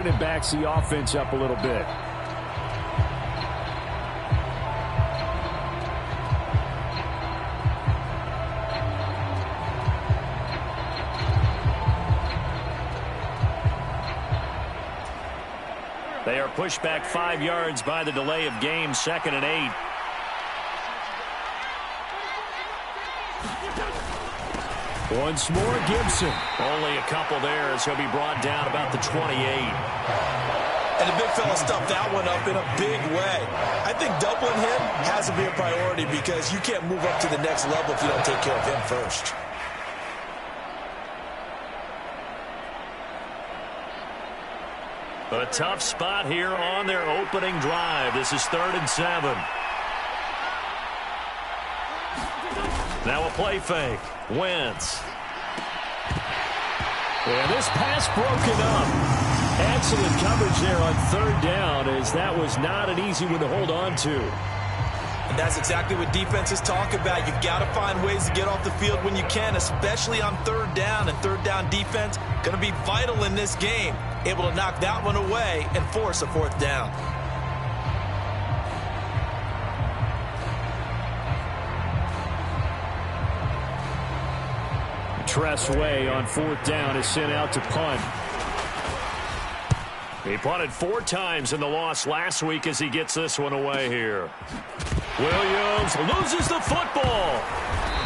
It backs the offense up a little bit. They are pushed back 5 yards by the delay of game, 2nd and 8. Once more, Gibson. Only a couple there as he'll be brought down about the 28. And the big fella stuffed that one up in a big way. I think doubling him has to be a priority because you can't move up to the next level if you don't take care of him first. A tough spot here on their opening drive. This is 3rd and 7. Now a play fake. Wentz. And this pass broken up. Excellent coverage there on 3rd down, as that was not an easy one to hold on to. And that's exactly what defenses talk about. You've got to find ways to get off the field when you can, especially on 3rd down. And 3rd down defense going to be vital in this game. Able to knock that one away and force a 4th down. Tressway on 4th down is sent out to punt. He punted 4 times in the loss last week as he gets this one away here. Williams loses the football.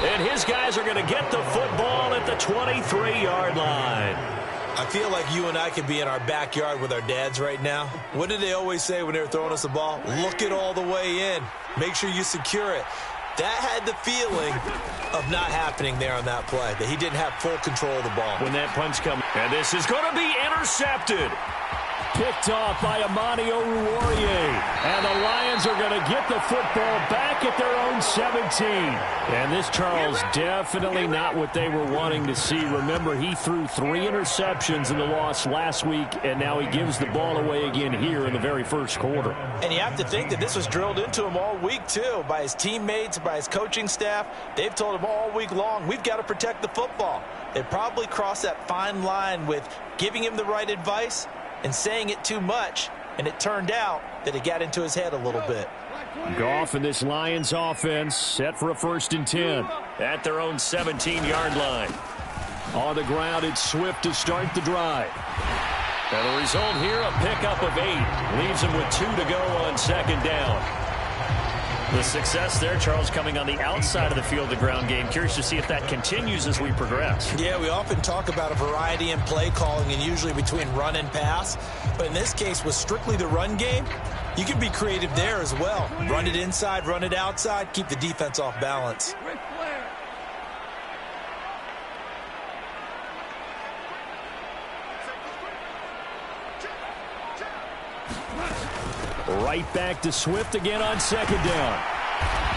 And his guys are going to get the football at the 23-yard line. I feel like you and I could be in our backyard with our dads right now. What did they always say when they were throwing us the ball? Look it all the way in. Make sure you secure it. That had the feeling of not happening there on that play, that he didn't have full control of the ball. When that punch comes, and this is going to be intercepted. Picked off by Amani Oruwariye. And the Lions are going to get the football back at their own 17. And this, Charles, definitely not what they were wanting to see. Remember, he threw 3 interceptions in the loss last week, and now he gives the ball away again here in the very first quarter. And you have to think that this was drilled into him all week, too, by his teammates, by his coaching staff. They've told him all week long, we've got to protect the football. They probably crossed that fine line with giving him the right advice and saying it too much, and it turned out that it got into his head a little bit. Goff and this Lions offense set for a 1st and 10. At their own 17-yard line. On the ground, it's Swift to start the drive. And the result here, a pickup of 8. Leaves him with 2 to go on 2nd down. The success there, Charles, coming on the outside of the field, the ground game. Curious to see if that continues as we progress. Yeah, we often talk about a variety in play calling and usually between run and pass. But in this case, with strictly the run game, you can be creative there as well. Run it inside, run it outside, keep the defense off balance. Right back to Swift again on 2nd down.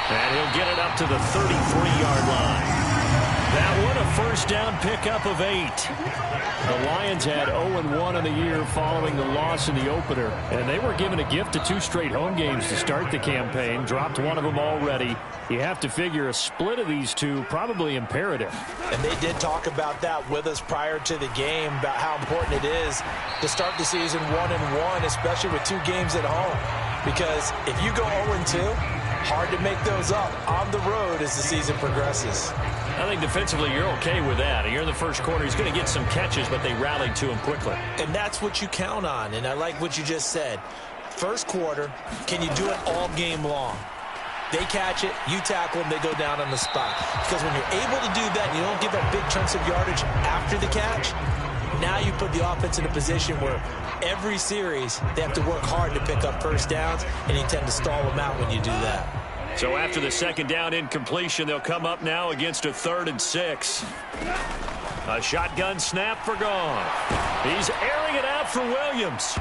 And he'll get it up to the 33-yard line. That one, a 1st down pickup of 8. The Lions had 0-1 in the year following the loss in the opener, and they were given a gift of 2 straight home games to start the campaign. Dropped one of them already. You have to figure a split of these two probably imperative. And they did talk about that with us prior to the game, about how important it is to start the season 1-1, especially with 2 games at home. Because if you go 0-2, hard to make those up on the road as the season progresses. I think defensively you're okay with that. You're in the first quarter. He's going to get some catches, but they rallied to him quickly. And that's what you count on, and I like what you just said. First quarter, can you do it all game long? They catch it, you tackle them, they go down on the spot. Because when you're able to do that and you don't give up big chunks of yardage after the catch, now you put the offense in a position where every series they have to work hard to pick up 1st downs, and you tend to stall them out when you do that. So after the 2nd down incompletion, they'll come up now against a 3rd and 6. A shotgun snap for Goff. He's airing it out for Williams.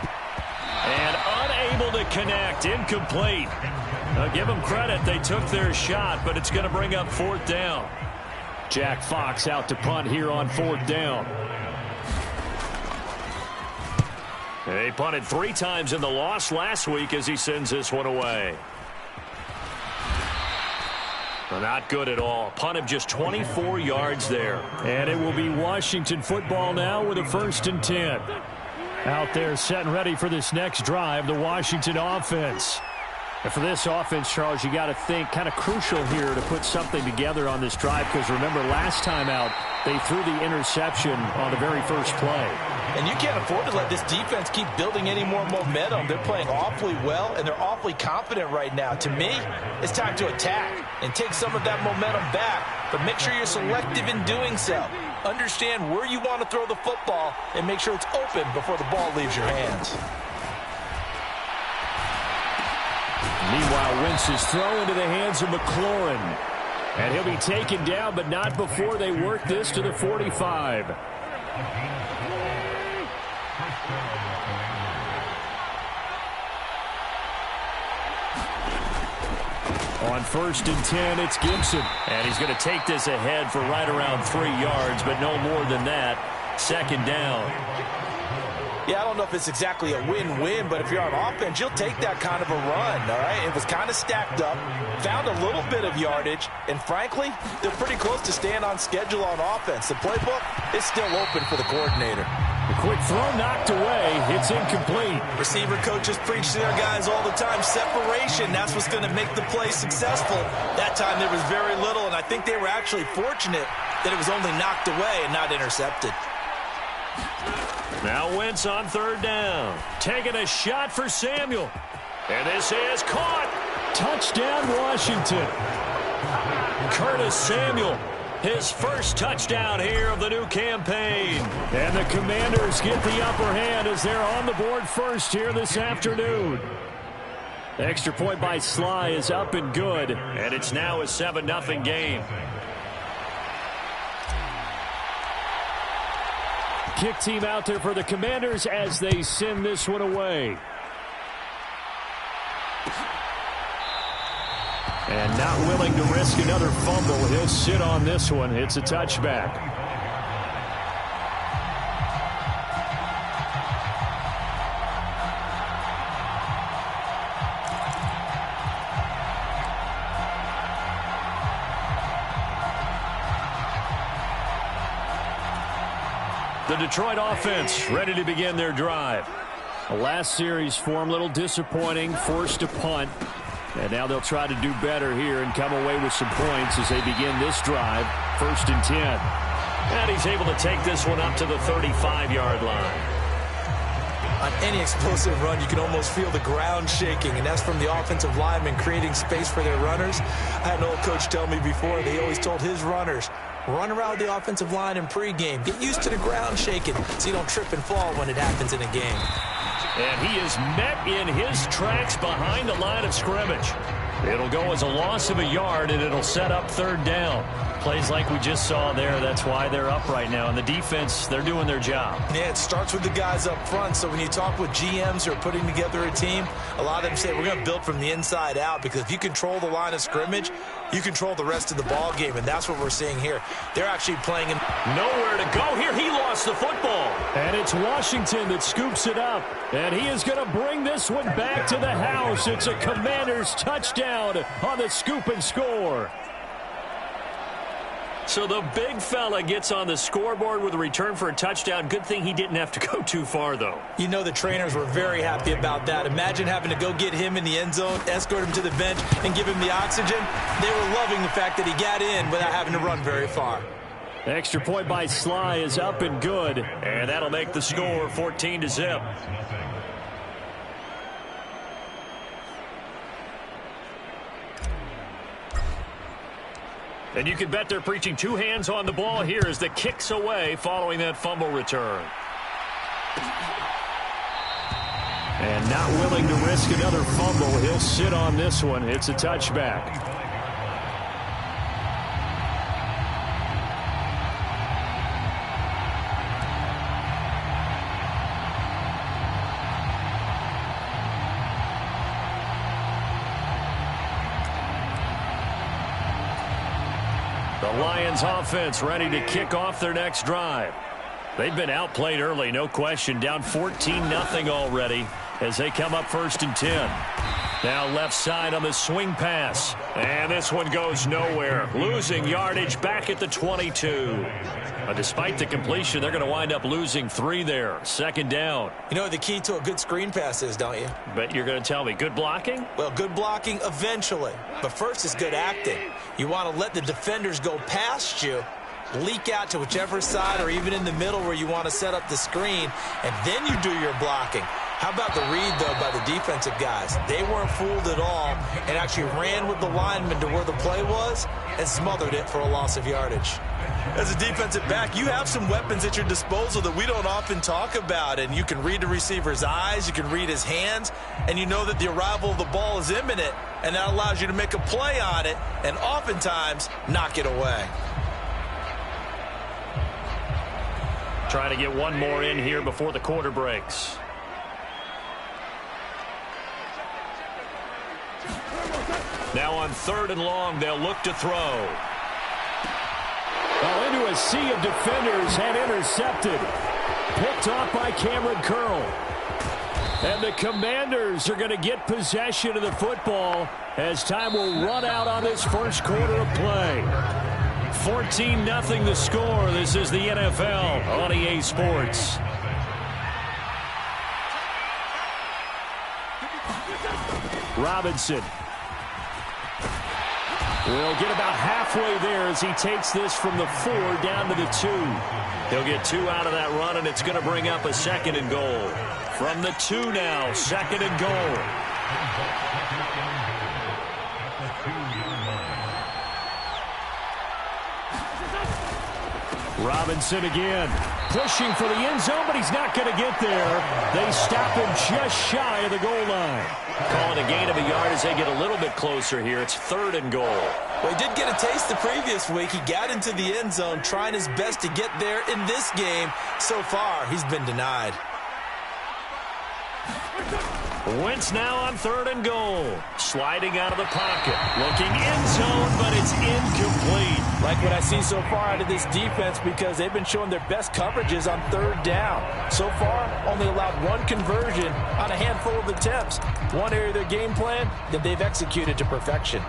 And unable to connect, incomplete. I'll give them credit, they took their shot, but it's going to bring up 4th down. Jack Fox out to punt here on 4th down. They punted 3 times in the loss last week as he sends this one away. Well, not good at all. Punt of just 24 yards there. And it will be Washington football now with a 1st and 10. Out there setting ready for this next drive, the Washington offense. And for this offense, Charles, you got to think kind of crucial here to put something together on this drive, because remember last time out they threw the interception on the very first play. And you can't afford to let this defense keep building any more momentum. They're playing awfully well, and they're awfully confident right now. To me, it's time to attack and take some of that momentum back, but make sure you're selective in doing so. Understand where you want to throw the football and make sure it's open before the ball leaves your hands. Meanwhile, Wentz's throw into the hands of McLaurin. And he'll be taken down, but not before they work this to the 45. On 1st and 10, it's Gibson. And he's going to take this ahead for right around 3 yards, but no more than that. 2nd down. Yeah, I don't know if it's exactly a win-win, but if you're on offense, you'll take that kind of a run, all right? It was kind of stacked up, found a little bit of yardage, and frankly, they're pretty close to staying on schedule on offense. The playbook is still open for the coordinator. The quick throw knocked away. It's incomplete. Receiver coaches preach to their guys all the time. Separation, that's what's going to make the play successful. That time there was very little, and I think they were actually fortunate that it was only knocked away and not intercepted. Now Wentz on 3rd down. Taking a shot for Samuel. And this is caught. Touchdown, Washington. Curtis Samuel, his first touchdown here of the new campaign. And the Commanders get the upper hand as they're on the board first here this afternoon. The extra point by Sly is up and good. And it's now a 7-0 game. Kick team out there for the Commanders as they send this one away. And not willing to risk another fumble. He'll sit on this one. It's a touchback. The Detroit offense ready to begin their drive. The last series for them, a little disappointing, forced to punt. And now they'll try to do better here and come away with some points as they begin this drive, 1st and 10. And he's able to take this one up to the 35-yard line. On any explosive run, you can almost feel the ground shaking, and that's from the offensive linemen creating space for their runners. I had an old coach tell me before, they always told his runners, run around the offensive line in pregame. Get used to the ground shaking so you don't trip and fall when it happens in a game. And he is met in his tracks behind the line of scrimmage. It'll go as a loss of a yard, and it'll set up 3rd down. Plays like we just saw there, that's why they're up right now. And the defense, they're doing their job. Yeah, it starts with the guys up front. So when you talk with GMs who are putting together a team, a lot of them say we're going to build from the inside out, because if you control the line of scrimmage, you control the rest of the ball game, and that's what we're seeing here. They're actually playing in nowhere to go here. He lost the football. And it's Washington that scoops it up. And he is going to bring this one back to the house. It's a Commanders touchdown on the scoop and score. So the big fella gets on the scoreboard with a return for a touchdown. Good thing he didn't have to go too far, though. You know the trainers were very happy about that. Imagine having to go get him in the end zone, escort him to the bench, and give him the oxygen. They were loving the fact that he got in without having to run very far. The extra point by Sly is up and good. And that'll make the score 14-0. And you can bet they're preaching 2 hands on the ball here as the kick's away following that fumble return. And not willing to risk another fumble. He'll sit on this one. It's a touchback. The Lions offense ready to kick off their next drive. They've been outplayed early, no question. Down 14-0 already as they come up 1st and 10. Now left side on the swing pass. And this one goes nowhere. Losing yardage back at the 22. Despite the completion, they're going to wind up losing 3 there. Second down. You know what the key to a good screen pass is, don't you? Bet you're going to tell me. Good blocking? Well, good blocking eventually. But first is good acting. You want to let the defenders go past you, leak out to whichever side or even in the middle where you want to set up the screen, and then you do your blocking. How about the read, though, by the defensive guys? They weren't fooled at all and actually ran with the lineman to where the play was and smothered it for a loss of yardage. As a defensive back, you have some weapons at your disposal that we don't often talk about, and you can read the receiver's eyes, you can read his hands, and you know that the arrival of the ball is imminent, and that allows you to make a play on it and oftentimes knock it away. Trying to get one more in here before the quarter breaks. Now on 3rd and long, they'll look to throw. Oh, into a sea of defenders and intercepted. Picked off by Cameron Curl. And the Commanders are going to get possession of the football as time will run out on this first quarter of play. 14-0 the score. This is the NFL on EA Sports. Robinson will get about halfway there as he takes this from the 4 down to the 2. He'll get 2 out of that run, and it's going to bring up a 2nd and goal. From the 2 now, 2nd and goal. Robinson again, pushing for the end zone, but he's not going to get there. They stop him just shy of the goal line. Calling a gain of a yard as they get a little bit closer here. It's 3rd and goal. Well, he did get a taste the previous week. He got into the end zone, trying his best to get there in this game. So far, he's been denied. Wentz now on 3rd and goal. Sliding out of the pocket. Looking end zone, but it's incomplete. Like what I see so far out of this defense, because they've been showing their best coverages on 3rd down. So far, only allowed 1 conversion on a handful of attempts. One area of their game plan that they've executed to perfection.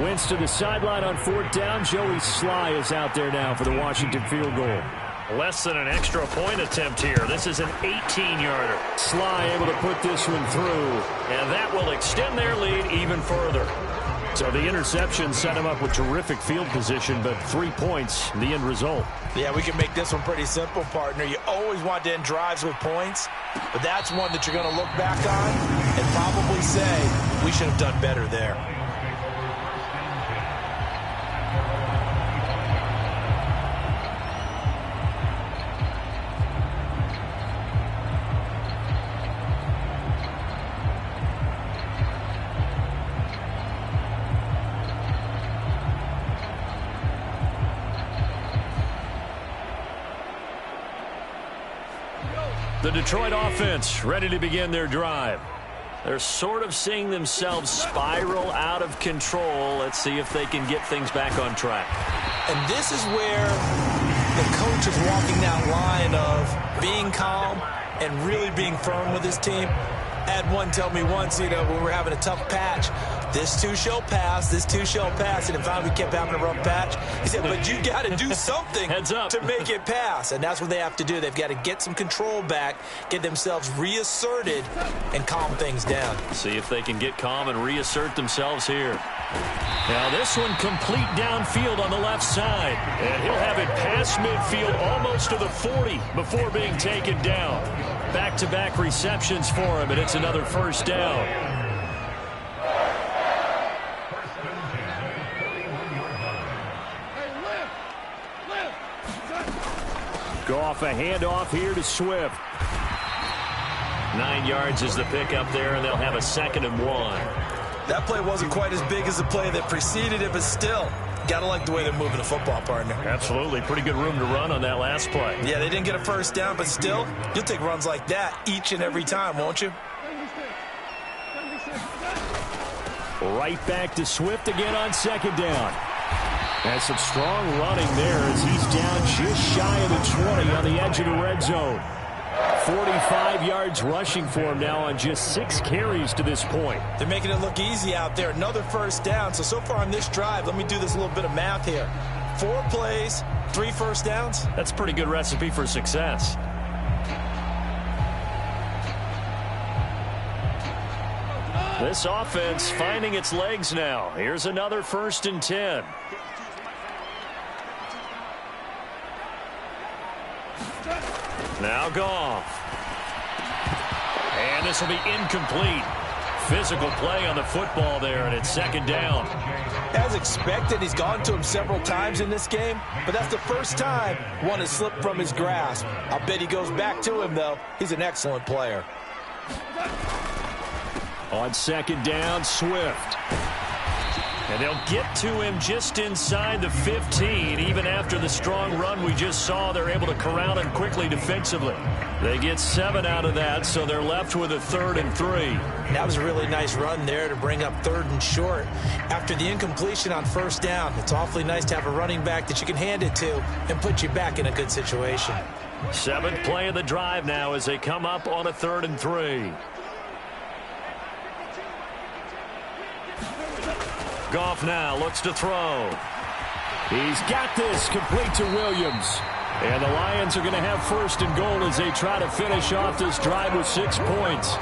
Wentz to the sideline on 4th down. Joey Sly is out there now for the Washington field goal. Less than an extra point attempt here. This is an 18-yarder. Sly able to put this one through. And that will extend their lead even further. So the interception set him up with terrific field position, but 3 points, the end result. Yeah, we can make this one pretty simple, partner. You always want to end drives with points, but that's one that you're going to look back on and probably say, we should have done better there. The Detroit offense ready to begin their drive. They're sort of seeing themselves spiral out of control. Let's see if they can get things back on track. And this is where the coach is walking that line of being calm and really being firm with his team. I had one tell me once, when we were having a tough patch, this too shall pass, this too shall pass, and finally we kept having a rough patch. He said, but you got to do something to make it pass, and that's what they have to do. They've got to get some control back, get themselves reasserted, and calm things down. See if they can get calm and reassert themselves here. Now this one complete downfield on the left side, and he'll have it past midfield almost to the 40 before being taken down. Back-to-back receptions for him, and it's another first down. Go off a handoff here to Swift. 9 yards is the pickup there, and they'll have a 2nd and 1. That play wasn't quite as big as the play that preceded it, but still, gotta like the way they're moving the football, partner. Absolutely. Pretty good room to run on that last play. Yeah, they didn't get a first down, but still, you'll take runs like that each and every time, won't you? Right back to Swift again on 2nd down. That's some strong running there as he's down just shy of the 20 on the edge of the red zone. 45 yards rushing for him now on just 6 carries to this point. They're making it look easy out there. Another first down. So far on this drive, let me do this little bit of math here. 4 plays, 3 first downs. That's a pretty good recipe for success. This offense finding its legs now. Here's another 1st and 10. Now Goff. And this will be incomplete. Physical play on the football there, and it's 2nd down. As expected, he's gone to him several times in this game, but that's the first time one has slipped from his grasp. I'll bet he goes back to him, though. He's an excellent player. On 2nd down, Swift. And they'll get to him just inside the 15. Even after the strong run we just saw, they're able to corral him quickly defensively. They get 7 out of that, so they're left with a 3rd and 3. That was a really nice run there to bring up 3rd and short. After the incompletion on 1st down, it's awfully nice to have a running back that you can hand it to and put you back in a good situation. 7th play of the drive now as they come up on a 3rd and 3. Goff now looks to throw. He's got this complete to Williams. And the Lions are going to have 1st and goal as they try to finish off this drive with 6 points.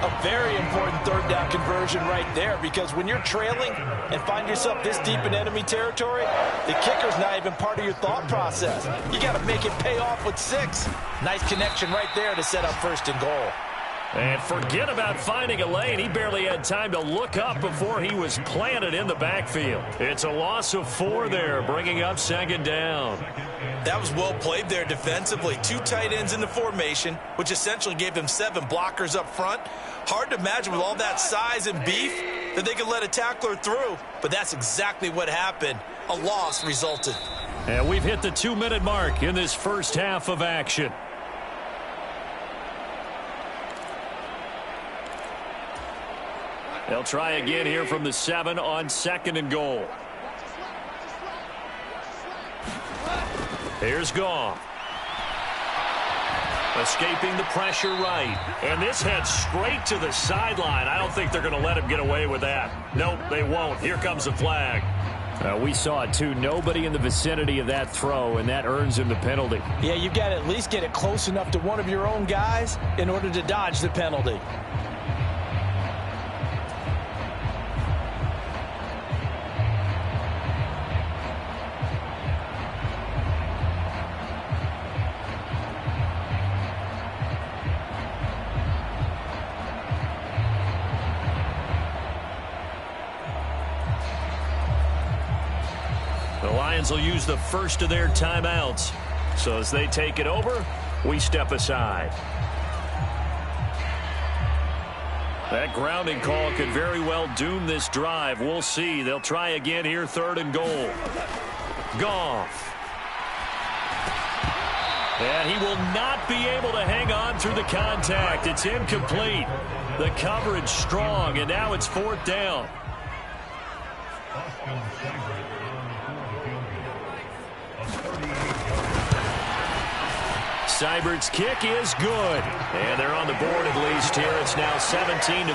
A very important 3rd down conversion right there, because when you're trailing and find yourself this deep in enemy territory, the kicker's not even part of your thought process. You got to make it pay off with 6. Nice connection right there to set up 1st and goal. And forget about finding a lane. He barely had time to look up before he was planted in the backfield. It's a loss of 4 there, bringing up 2nd down. That was well played there defensively. 2 tight ends in the formation, which essentially gave them 7 blockers up front. Hard to imagine with all that size and beef that they could let a tackler through, but that's exactly what happened. A loss resulted. And we've hit the 2-minute mark in this first half of action. They'll try again here from the 7 on 2nd and goal. Here's Goff. Escaping the pressure right. And this heads straight to the sideline. I don't think they're going to let him get away with that. Nope, they won't. Here comes the flag. We saw it too. Nobody in the vicinity of that throw, and that earns him the penalty. Yeah, you've got to at least get it close enough to one of your own guys in order to dodge the penalty. The Lions will use the first of their timeouts. So as they take it over, we step aside. That grounding call could very well doom this drive. We'll see. They'll try again here, 3rd and goal. Goff. And he will not be able to hang on through the contact. It's incomplete. The coverage strong, and now it's 4th down. Seibert's kick is good. And they're on the board at least here. It's now 17-3.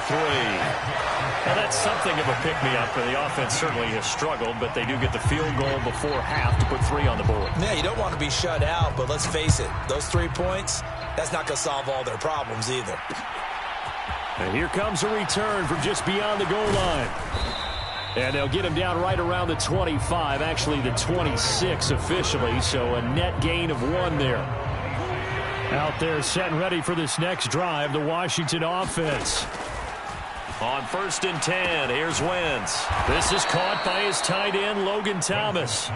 Now that's something of a pick-me-up. The offense certainly has struggled, but they do get the field goal before half to put 3 on the board. Yeah, you don't want to be shut out, but let's face it, those 3 points, that's not going to solve all their problems either. And here comes a return from just beyond the goal line. And they'll get him down right around the 25, actually the 26 officially, so a net gain of 1 there. Out there set and ready for this next drive, the Washington offense. On 1st and 10, here's Wentz. This is caught by his tight end, Logan Thomas.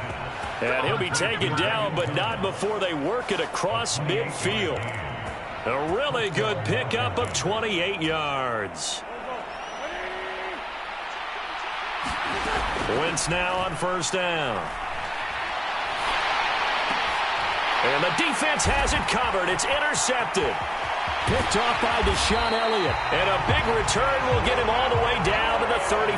And he'll be taken down, but not before they work it across midfield. A really good pickup of 28 yards. Wentz now on 1st down. And the defense has it covered. It's intercepted. Picked off by Deshaun Elliott. And a big return will get him all the way down to the 35.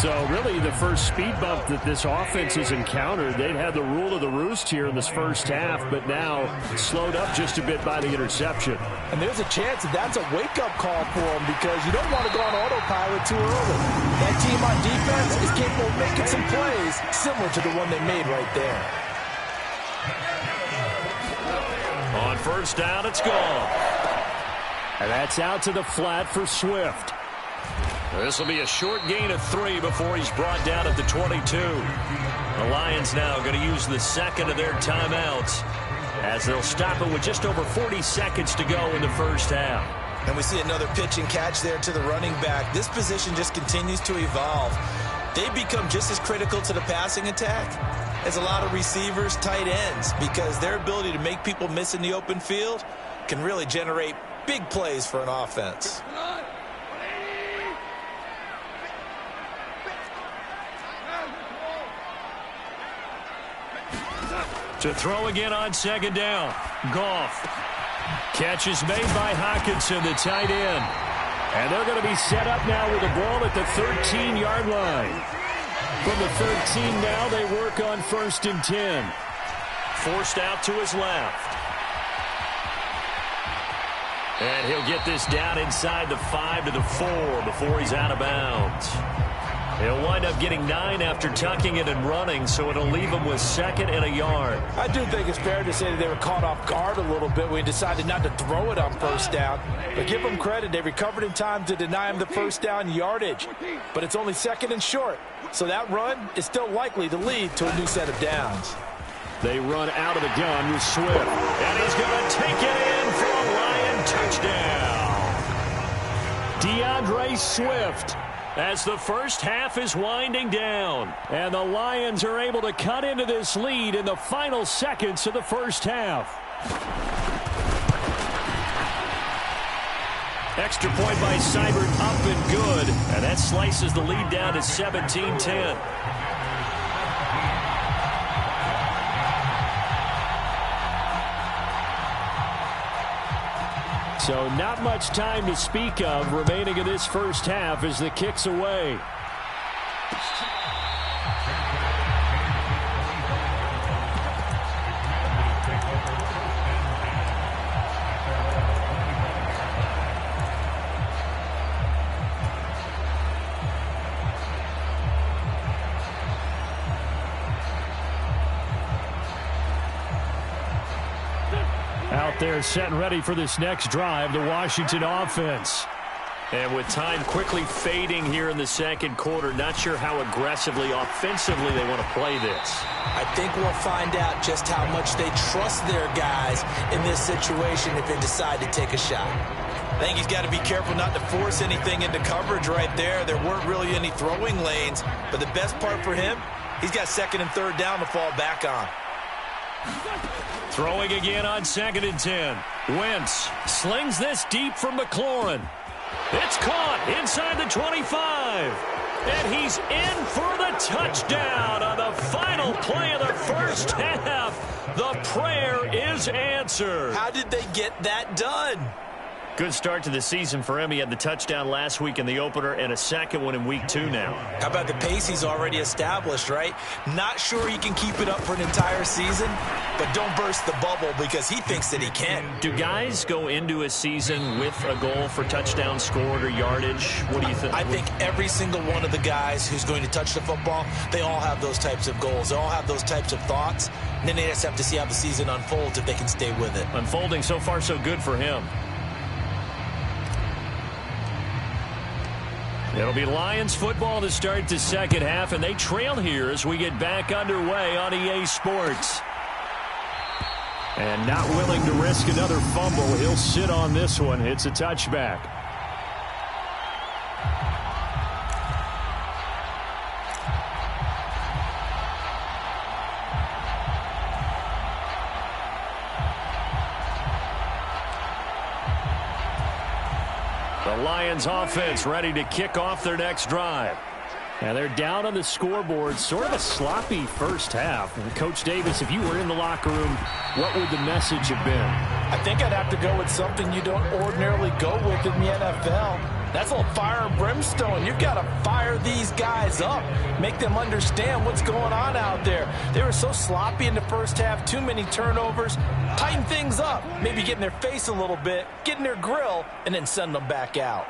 So really the first speed bump that this offense has encountered, they'd had the rule of the roost here in this first half, but now slowed up just a bit by the interception. And there's a chance that that's a wake-up call for them because you don't want to go on autopilot too early. That team on defense is capable of making some plays similar to the one they made right there. On first down, it's gone. And that's out to the flat for Swift. This will be a short gain of 3 before he's brought down at the 22. The Lions now going to use the second of their timeouts as they'll stop it with just over 40 seconds to go in the first half. And we see another pitch and catch there to the running back. This position just continues to evolve. They become just as critical to the passing attack as a lot of receivers, tight ends, because their ability to make people miss in the open field can really generate big plays for an offense. To throw again on second down. Goff. Catch is made by Hockenson, the tight end. And they're going to be set up now with the ball at the 13-yard line. From the 13 now, they work on 1st and 10. Forced out to his left. And he'll get this down inside the 5 to the 4 before he's out of bounds. He'll wind up getting 9 after tucking it and running, so it'll leave him with 2nd and a yard. I do think it's fair to say that they were caught off guard a little bit when he decided not to throw it on first down. But give them credit, they recovered in time to deny him the first down yardage. But it's only 2nd and short, so that run is still likely to lead to a new set of downs. They run out of the gun with Swift. And he's going to take it in for a Lion touchdown. DeAndre Swift. As the first half is winding down. And the Lions are able to cut into this lead in the final seconds of the first half. Extra point by Seibert, up and good. And that slices the lead down to 17-10. So not much time to speak of remaining in this first half as the kick's away. Out there set and ready for this next drive, the Washington offense. And with time quickly fading here in the second quarter, not sure how aggressively, offensively they want to play this. I think we'll find out just how much they trust their guys in this situation if they decide to take a shot. I think he's got to be careful not to force anything into coverage right there. There weren't really any throwing lanes, but the best part for him, he's got 2nd and 3rd down to fall back on. Throwing again on 2nd and 10. Wentz slings this deep from McLaurin. It's caught inside the 25. And he's in for the touchdown on the final play of the first half. The prayer is answered. How did they get that done? Good start to the season for him. He had the touchdown last week in the opener and a second one in week 2 now. How about the pace he's already established, right? Not sure he can keep it up for an entire season, but don't burst the bubble because he thinks that he can. Do guys go into a season with a goal for touchdown scored or yardage? What do you think? I think every single one of the guys who's going to touch the football, they all have those types of goals. They all have those types of thoughts. And then they just have to see how the season unfolds if they can stay with it. Unfolding so far so good for him. It'll be Lions football to start the second half, and they trail here as we get back underway on EA Sports. And not willing to risk another fumble. He'll sit on this one. It's a touchback. The Lions offense ready to kick off their next drive. And they're down on the scoreboard. Sort of a sloppy first half. And Coach Davis, if you were in the locker room, what would the message have been? I think I'd have to go with something you don't ordinarily go with in the NFL. That's a little fire and brimstone. You've got to fire these guys up. Make them understand what's going on out there. They were so sloppy in the first half, too many turnovers. Tighten things up. Maybe get in their face a little bit, get in their grill, and then send them back out.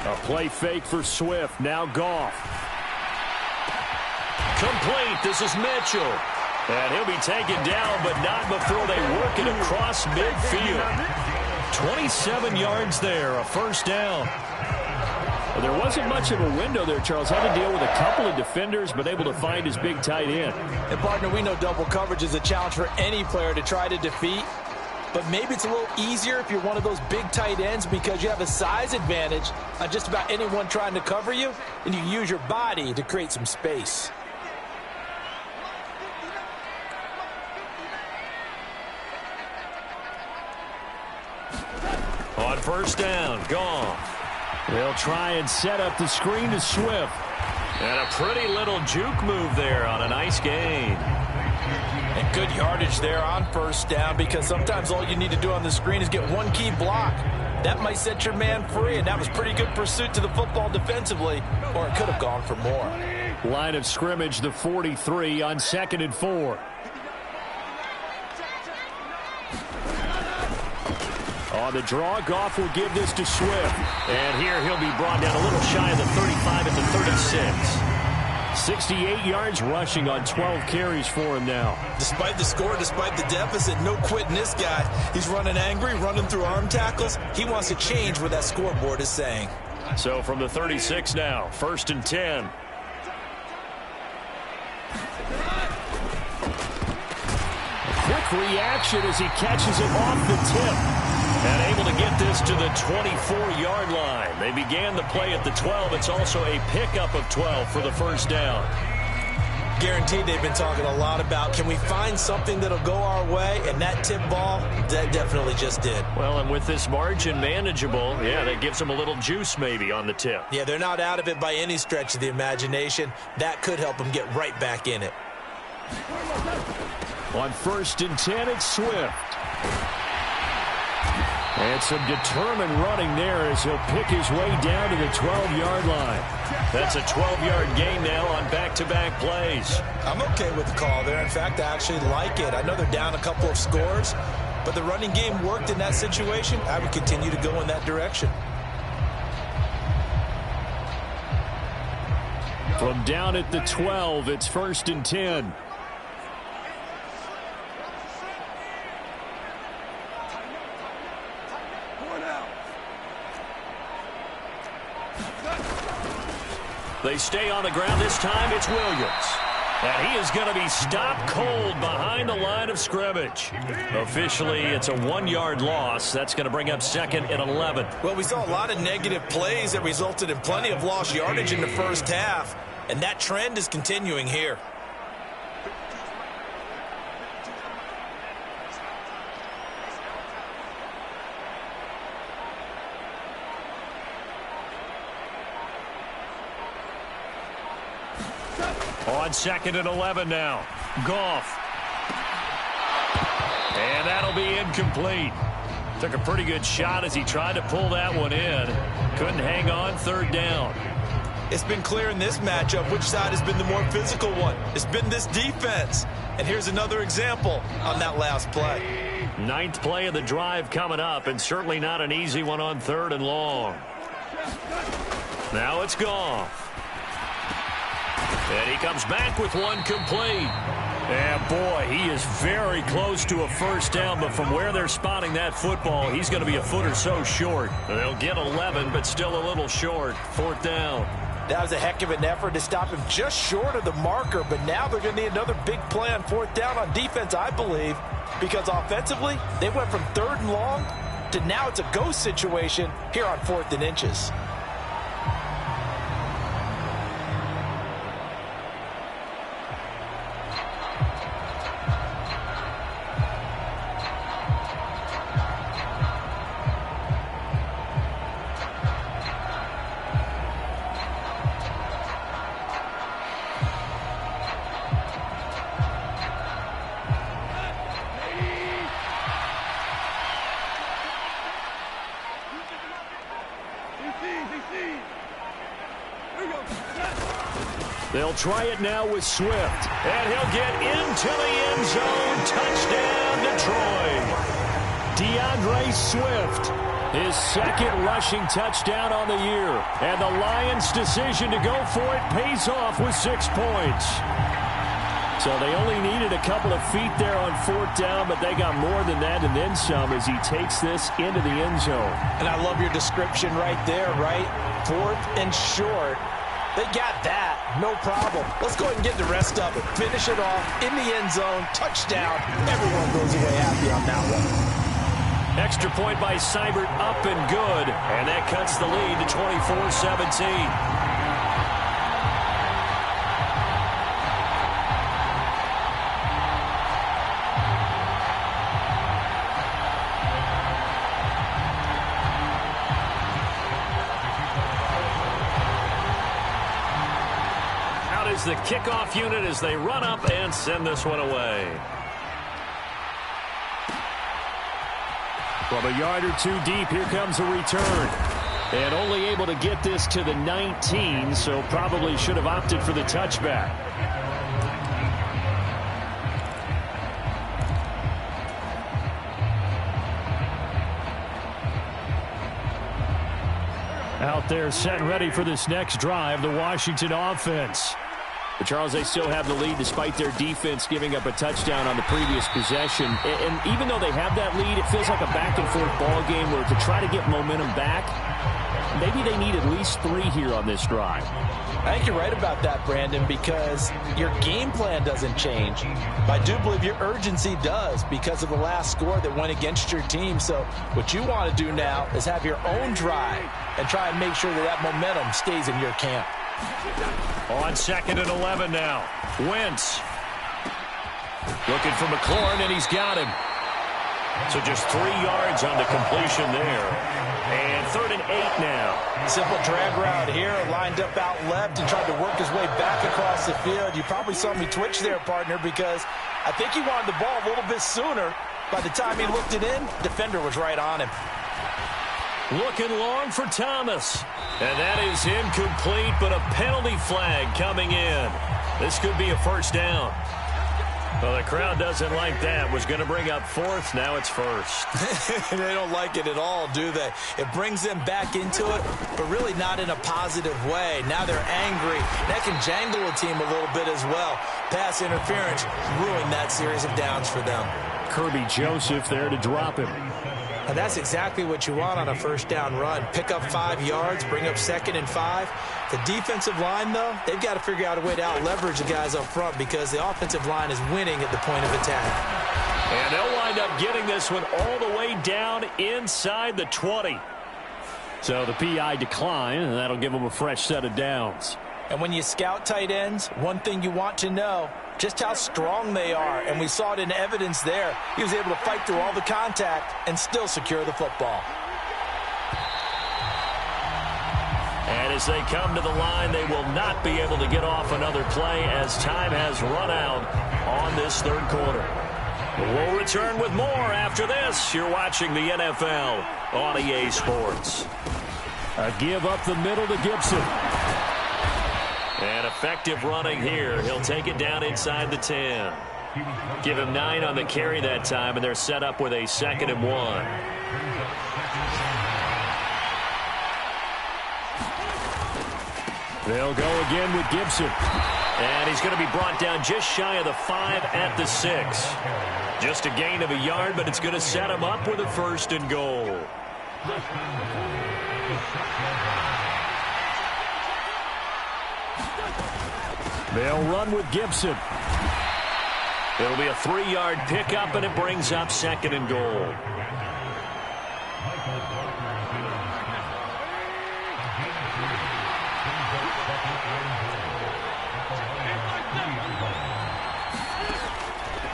A play fake for Swift. Now Goff. Complete. This is Mitchell. And he'll be taken down, but not before they work it across midfield. 27 yards there, a first down. Well, there wasn't much of a window there, Charles. Had to deal with a couple of defenders, but able to find his big tight end. And, partner, we know double coverage is a challenge for any player to try to defeat. But maybe it's a little easier if you're one of those big tight ends because you have a size advantage on just about anyone trying to cover you, and you use your body to create some space. On first down, gone. They'll try and set up the screen to Swift. And a pretty little juke move there on a nice gain. And good yardage there on first down because sometimes all you need to do on the screen is get one key block. That might set your man free, and that was pretty good pursuit to the football defensively, or it could have gone for more. Line of scrimmage, the 43 on 2nd and 4. On the draw, Goff will give this to Swift. And here he'll be brought down a little shy of the 35 at the 36. 68 yards rushing on 12 carries for him now. Despite the score, despite the deficit, no quitting this guy. He's running angry, running through arm tackles. He wants to change what that scoreboard is saying. So from the 36 now, 1st and 10. Quick reaction as he catches it off the tip. And able to get this to the 24-yard line. They began the play at the 12. It's also a pickup of 12 for the first down. Guaranteed they've been talking a lot about, can we find something that'll go our way? And that tip ball, that definitely just did. Well, and with this margin manageable, yeah, that gives them a little juice maybe on the tip. Yeah, they're not out of it by any stretch of the imagination. That could help them get right back in it. On 1st and 10, it's Swift. And some determined running there as he'll pick his way down to the 12-yard line. That's a 12-yard gain now on back-to-back plays. I'm okay with the call there. In fact, I actually like it. I know they're down a couple of scores, but the running game worked in that situation. I would continue to go in that direction. From down at the 12, it's 1st and 10. They stay on the ground. This time it's Williams. And he is going to be stopped cold behind the line of scrimmage. Officially, it's a 1-yard loss. That's going to bring up 2nd and 11. Well, we saw a lot of negative plays that resulted in plenty of lost yardage in the first half. And that trend is continuing here. On 2nd and 11 now. Goff. And that'll be incomplete. Took a pretty good shot as he tried to pull that one in. Couldn't hang on, 3rd down. It's been clear in this matchup which side has been the more physical one. It's been this defense. And here's another example on that last play. 9th play of the drive coming up, and certainly not an easy one on 3rd and long. Now it's Goff. And he comes back with one complete. And boy, he is very close to a first down, but from where they're spotting that football, he's going to be a foot or so short. They'll get 11, but still a little short. Fourth down. That was a heck of an effort to stop him just short of the marker, but now they're going to need another big play on fourth down on defense, I believe, because offensively, they went from 3rd and long to now it's a go situation here on 4th and inches. They'll try it now with Swift. And he'll get into the end zone. Touchdown, Detroit. DeAndre Swift, his 2nd rushing touchdown on the year. And the Lions' decision to go for it pays off with 6 points. So they only needed a couple of feet there on 4th down, but they got more than that and then some as he takes this into the end zone. And I love your description right there, right? 4th and short. They got that. No problem. Let's go ahead and get the rest of it. Finish it off in the end zone. Touchdown. Everyone goes away happy on that one. Extra point by Seibert, up and good. And that cuts the lead to 24-17. The kickoff unit as they run up and send this one away. From a yard or 2 deep, here comes a return. And only able to get this to the 19, so probably should have opted for the touchback. Out there set and ready for this next drive, the Washington offense. But Charles, they still have the lead despite their defense giving up a touchdown on the previous possession. And even though they have that lead, it feels like a back-and-forth ball game where to try to get momentum back, maybe they need at least 3 here on this drive. I think you're right about that, Brandon, because your game plan doesn't change. But I do believe your urgency does because of the last score that went against your team. So what you want to do now is have your own drive and try and make sure that that momentum stays in your camp. On 2nd and 11 now. Wentz. Looking for McLaurin, and he's got him. So just 3 yards on the completion there. And 3rd and 8 now. Simple drag route here, lined up out left and tried to work his way back across the field. You probably saw me twitch there, partner, because I think he wanted the ball a little bit sooner. By the time he looked it in, defender was right on him. Looking long for Thomas. And that is incomplete, but a penalty flag coming in. This could be a first down. Well, the crowd doesn't like that. Was going to bring up 4th. Now it's 1st. They don't like it at all, do they? It brings them back into it, but really not in a positive way. Now they're angry. That can jangle a team a little bit as well. Pass interference ruined that series of downs for them. Kirby Joseph there to drop him. And that's exactly what you want on a first down run. Pick up 5 yards, bring up 2nd and 5. The defensive line, though, they've got to figure out a way to out-leverage the guys up front because the offensive line is winning at the point of attack. And they'll wind up getting this one all the way down inside the 20. So the PI decline, and that'll give them a fresh set of downs. And when you scout tight ends, one thing you want to know, just how strong they are. And we saw it in evidence there. He was able to fight through all the contact and still secure the football. And as they come to the line, they will not be able to get off another play as time has run out on this 3rd quarter. We'll return with more after this. You're watching the NFL on EA Sports. A give up the middle to Gibson. And effective running here. He'll take it down inside the 10. Give him 9 on the carry that time, and they're set up with a 2nd and 1. They'll go again with Gibson. And he's going to be brought down just shy of the 5 at the 6. Just a gain of a yard, but it's going to set him up with a 1st and goal. They'll run with Gibson. It'll be a 3-yard pickup, and it brings up 2nd and goal.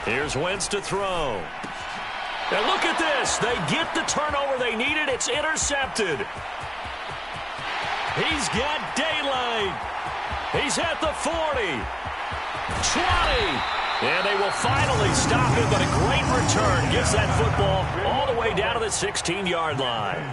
Here's Wentz to throw. And look at this. They get the turnover they needed. It's intercepted. He's got daylight. He's at the 40. 20. And they will finally stop him, but a great return. Gets that football all the way down to the 16-yard line.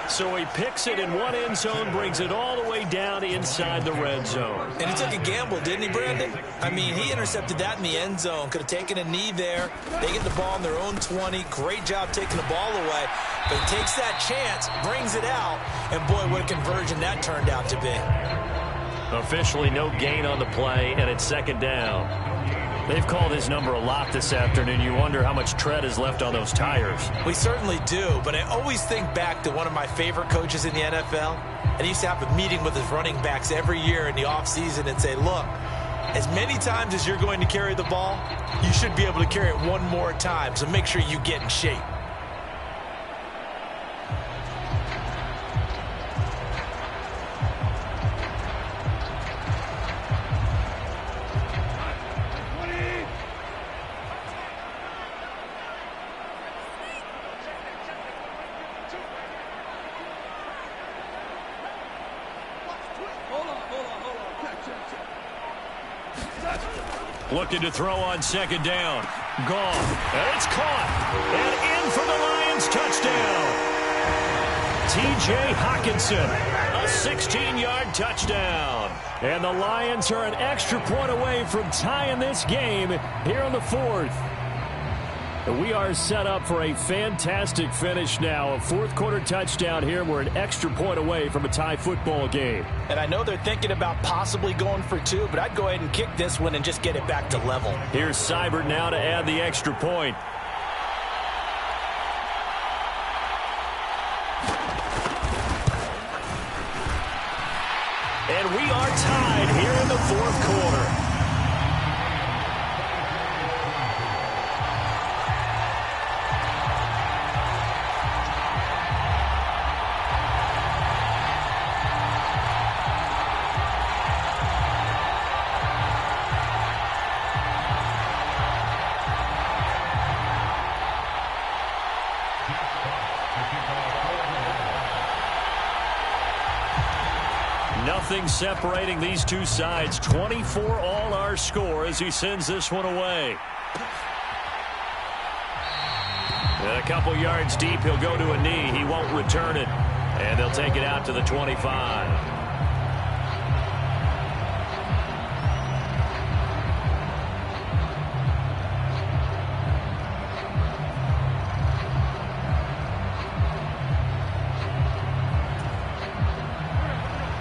So he picks it in one end zone, brings it all the way down inside the red zone. And he took a gamble, didn't he, Brandon? I mean, he intercepted that in the end zone. Could have taken a knee there. They get the ball on their own 20. Great job taking the ball away. But he takes that chance, brings it out, and boy, what a conversion that turned out to be. Officially no gain on the play, and it's 2nd down. They've called his number a lot this afternoon. You wonder how much tread is left on those tires. We certainly do, but I always think back to one of my favorite coaches in the NFL, and he used to have a meeting with his running backs every year in the offseason and say, look, as many times as you're going to carry the ball, you should be able to carry it one more time, so make sure you get in shape. Looking to throw on 2nd down. Gone. And it's caught. And in for the Lions touchdown. T.J. Hockenson. A 16-yard touchdown. And the Lions are an extra point away from tying this game here on the 4th. We are set up for a fantastic finish now. A 4th quarter touchdown here. We're an extra point away from a tie football game. And I know they're thinking about possibly going for 2, but I'd go ahead and kick this one and just get it back to level. Here's Seibert now to add the extra point. And we are tied here in the 4th quarter. Nothing separating these two sides. 24 all our score as he sends this one away. And a couple yards deep, he'll go to a knee. He won't return it. And they'll take it out to the 25.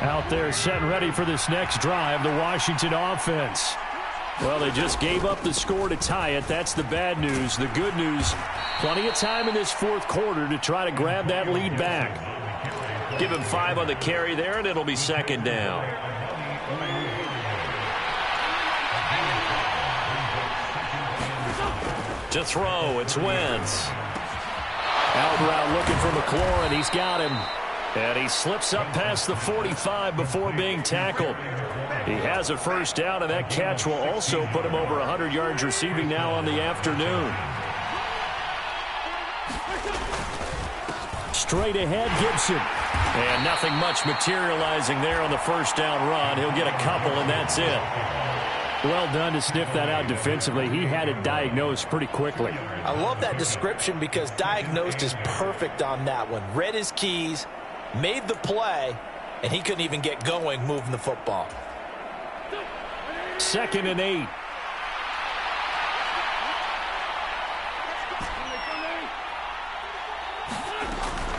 Out there set and ready for this next drive, the Washington offense. Well, they just gave up the score to tie it. That's the bad news. The good news, plenty of time in this 4th quarter to try to grab that lead back. Give him 5 on the carry there, and it'll be 2nd down. To throw, it's Wentz. Out route looking for McLaurin. He's got him. And he slips up past the 45 before being tackled. He has a 1st down, and that catch will also put him over 100 yards receiving now on the afternoon. Straight ahead, Gibson. And nothing much materializing there on the 1st down run. He'll get a couple, and that's it. Well done to sniff that out defensively. He had it diagnosed pretty quickly. I love that description because diagnosed is perfect on that one. Read his keys, made the play, and he couldn't even get going moving the football. 2nd and 8.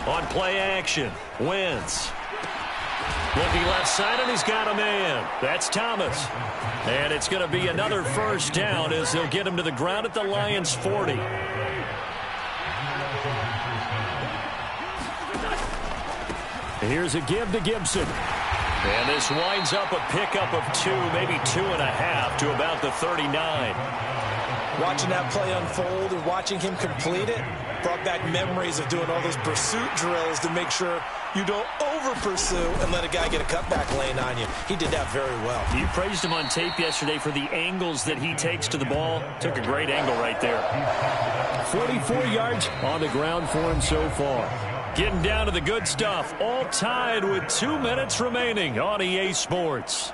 On play action, Wentz. Looking left side, and he's got a man. That's Thomas. And it's going to be another first down as they'll get him to the ground at the Lions' 40. Here's a give to Gibson. And this winds up a pickup of 2, maybe 2.5 to about the 39. Watching that play unfold and watching him complete it brought back memories of doing all those pursuit drills to make sure you don't over-pursue and let a guy get a cutback lane on you. He did that very well. You praised him on tape yesterday for the angles that he takes to the ball. Took a great angle right there. 44 yards on the ground for him so far. Getting down to the good stuff. All tied with 2 minutes remaining on EA Sports.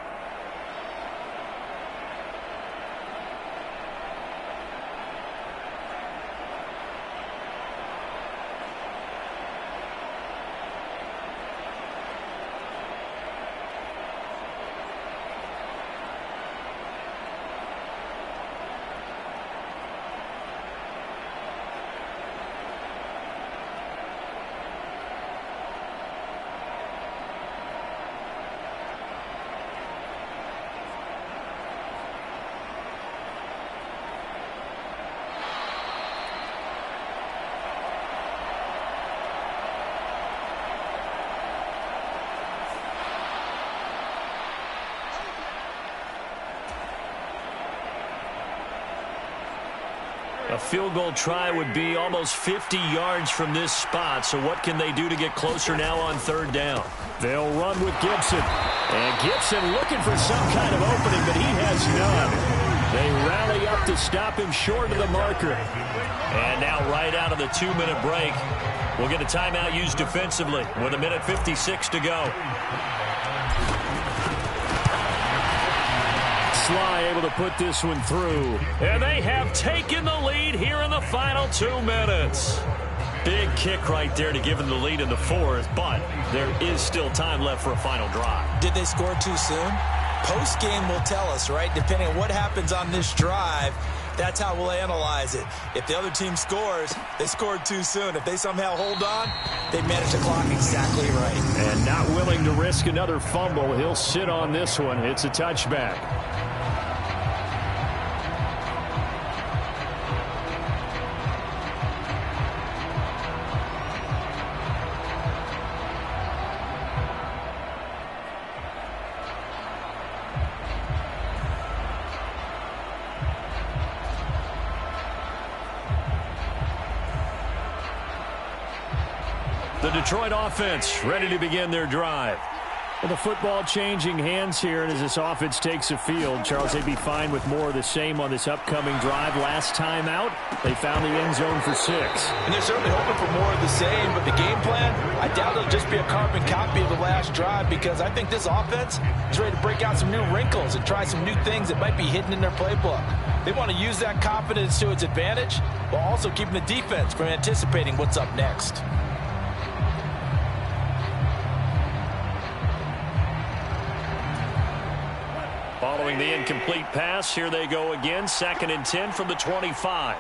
A field goal try would be almost 50 yards from this spot. So what can they do to get closer now on third down? They'll run with Gibson. And Gibson looking for some kind of opening, but he has none. They rally up to stop him short of the marker. And now right out of the 2-minute break, we'll get a timeout used defensively with 1:56 to go. Sly able to put this one through. And they have taken the lead here in the final 2 minutes. Big kick right there to give them the lead in the fourth, but there is still time left for a final drive. Did they score too soon? Post-game will tell us, right? Depending on what happens on this drive, that's how we'll analyze it. If the other team scores, they scored too soon. If they somehow hold on, they manage the clock exactly right. And not willing to risk another fumble, he'll sit on this one. It's a touchback. The Detroit offense ready to begin their drive. Well, the football changing hands here, and as this offense takes the field, Charles, they'd be fine with more of the same on this upcoming drive. Last time out, they found the end zone for 6. And they're certainly hoping for more of the same, but the game plan, I doubt it'll just be a carbon copy of the last drive, because I think this offense is ready to break out some new wrinkles and try some new things that might be hidden in their playbook. They want to use that confidence to its advantage, while also keeping the defense from anticipating what's up next. Following the incomplete pass, here they go again. 2nd and 10 from the 25.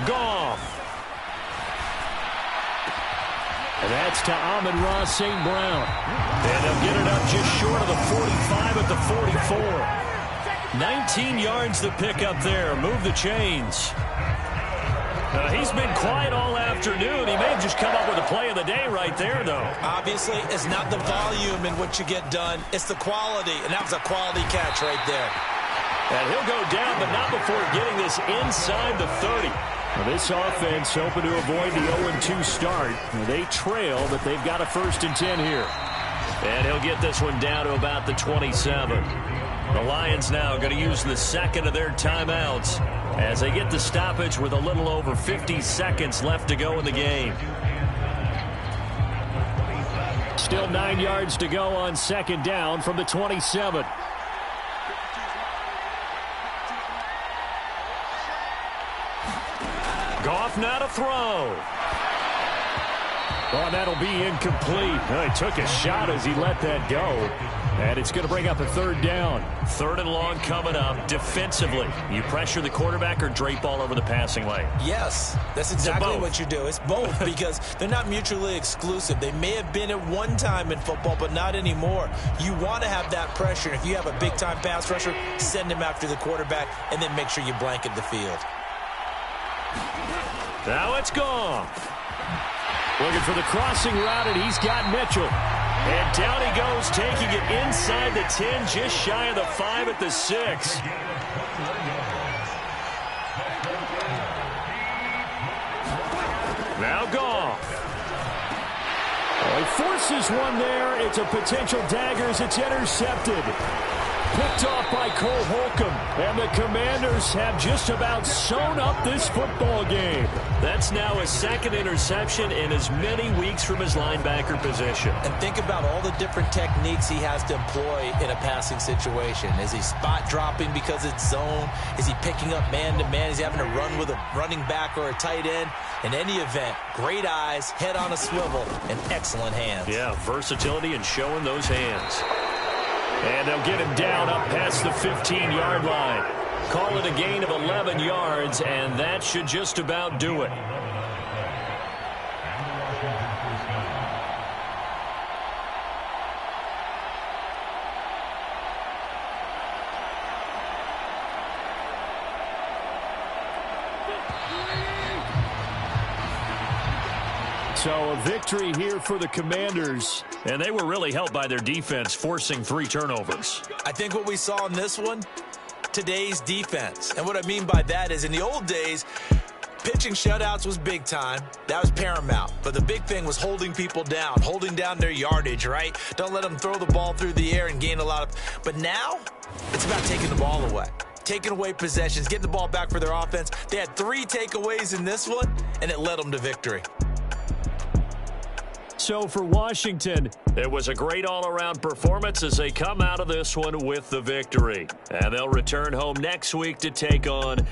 Gone. And that's to Amon-Ra St. Brown. And they'll get it up just short of the 45 at the 44. 19 yards to pick up there. Move the chains. He's been quiet all afternoon. He may have just come up with a play of the day right there, though. Obviously, it's not the volume in what you get done. It's the quality, and that was a quality catch right there. And he'll go down, but not before getting this inside the 30. Well, this offense hoping to avoid the 0-2 start. They trail, but they've got a 1st and 10 here. And he'll get this one down to about the 27. The Lions now going to use the 2nd of their timeouts as they get the stoppage with a little over 50 seconds left to go in the game. Still 9 yards to go on 2nd down from the 27. Goff now to throw. Oh, and that'll be incomplete. He took a shot as he let that go. And it's going to bring up a third down. Third and long coming up. Defensively, you pressure the quarterback or drape all over the passing lane? Yes, that's exactly what you do. It's both because they're not mutually exclusive. They may have been at one time in football, but not anymore. You want to have that pressure. If you have a big-time pass rusher, send him after the quarterback and then make sure you blanket the field. Now it's gone. Looking for the crossing route, and he's got Mitchell. And down he goes, taking it inside the 10, just shy of the 5 at the 6. Now gone. Well, he forces one there. It's a potential dagger as it's intercepted. Picked off by Cole Holcomb. And the Commanders have just about sewn up this football game. That's now his second interception in as many weeks from his linebacker position. And think about all the different techniques he has to employ in a passing situation. Is he spot dropping because it's zone? Is he picking up man-to-man? Is he having to run with a running back or a tight end? In any event, great eyes, head on a swivel, and excellent hands. Yeah, versatility and showing those hands. And they'll get him down up past the 15-yard line. Call it a gain of 11 yards, and that should just about do it. So a victory here for the Commanders. And they were really helped by their defense, forcing 3 turnovers. I think what we saw in this one, today's defense. And what I mean by that is in the old days, pitching shutouts was big time. That was paramount. But the big thing was holding people down, holding down their yardage, right? Don't let them throw the ball through the air and gain a lot of... But now, it's about taking the ball away. Taking away possessions, getting the ball back for their offense. They had 3 takeaways in this one, and it led them to victory. So for Washington, it was a great all-around performance as they come out of this one with the victory. And they'll return home next week to take on